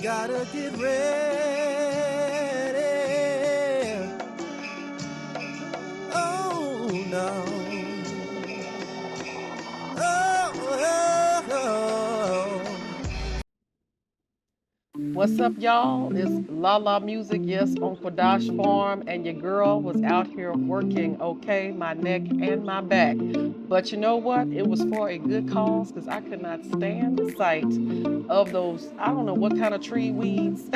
gotta get ready. Oh no. What's up, y'all? It's La La Music, yes, on Qadash Farm, and your girl was out here working, okay, my neck and my back. But you know what? It was for a good cause because I could not stand the sight of those, I don't know what kind of tree weeds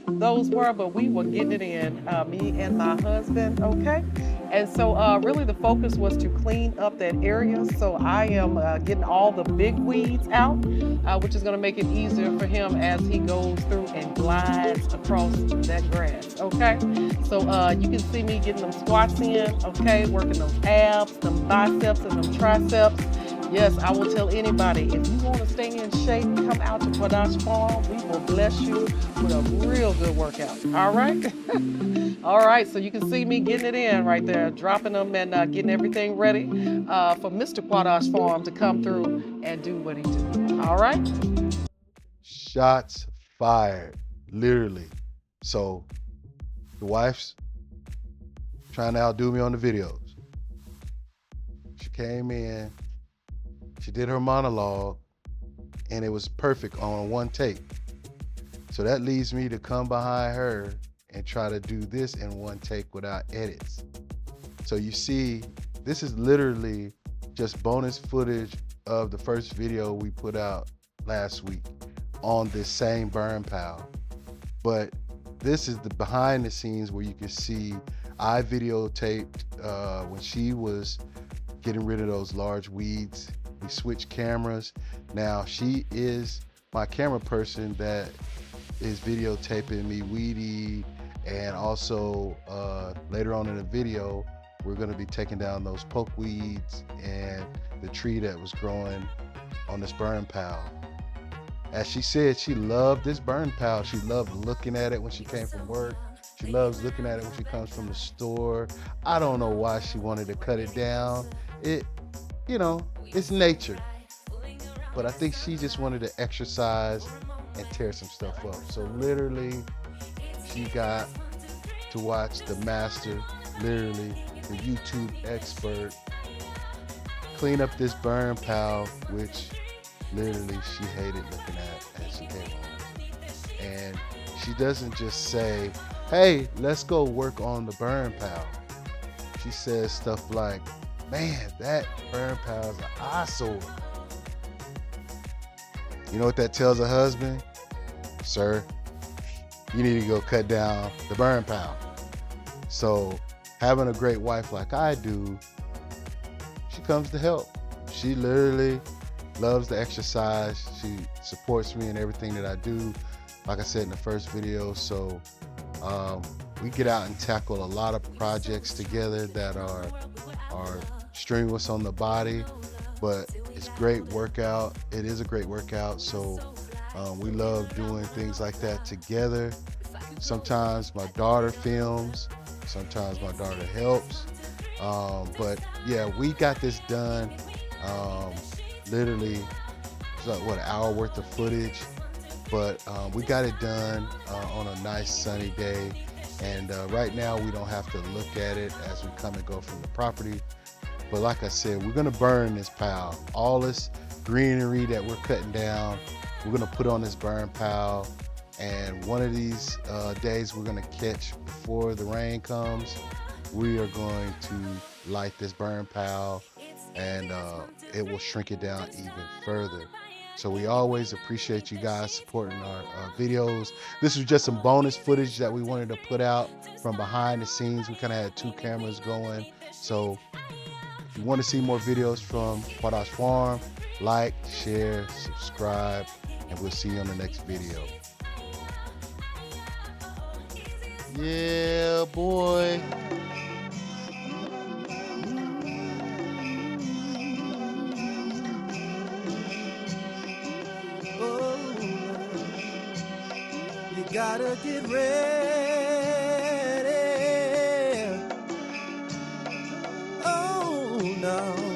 those were, but we were getting it in, me and my husband, okay? And so really the focus was to clean up that area. So I am getting all the big weeds out, which is gonna make it easier for him as he goes through and glides across that grass, okay? So you can see me getting them squats in, okay? Working those abs, them biceps and them triceps. Yes, I will tell anybody, if you want to stay in shape, come out to Qadash Farm. We will bless you with a real good workout. All right? All right, so you can see me getting it in right there, dropping them and getting everything ready for Mr. Qadash Farm to come through and do what he do. All right? Shots fired, literally. So the wife's trying to outdo me on the videos. She came in, she did her monologue, and it was perfect on one take. So that leads me to come behind her and try to do this in one take without edits. So you see, this is literally just bonus footage of the first video we put out last week on this same burn pile. But this is the behind the scenes where you can see I videotaped when she was getting rid of those large weeds. We switched cameras. Now she is my camera person that is videotaping me weedy, and also later on in the video we're going to be taking down those poke weeds and the tree that was growing on this burn pile. As she said, she loved this burn pile. She loved looking at it when she came from work. She loves looking at it when she comes from the store. I don't know why she wanted to cut it down. It's nature. But I think she just wanted to exercise and tear some stuff up. So literally, she got to watch the master, literally the YouTube expert, clean up this burn pile, which literally she hated looking at as she came home. And she doesn't just say, hey, let's go work on the burn pile. She says stuff like, man, that burn pile is an eyesore. You know what that tells a husband? Sir, you need to go cut down the burn pile. So having a great wife like I do, she comes to help. She literally loves to exercise. She supports me in everything that I do. Like I said in the first video, so we get out and tackle a lot of projects together that are strenuous on the body, but it's great workout. It is a great workout, so we love doing things like that together. Sometimes my daughter films, sometimes my daughter helps, but yeah, we got this done. Literally, it's like an hour worth of footage, but we got it done on a nice sunny day, and right now we don't have to look at it as we come and go from the property. But like I said, we're gonna burn this pile. All this greenery that we're cutting down, we're gonna put on this burn pile. And one of these days we're gonna catch before the rain comes, we are going to light this burn pile, and it will shrink it down even further. So we always appreciate you guys supporting our videos. This was just some bonus footage that we wanted to put out from behind the scenes. We kind of had two cameras going. So if you want to see more videos from Qadash Farm, like, share, subscribe, and we'll see you on the next video. Yeah, boy. Oh, you gotta get ready. Oh no.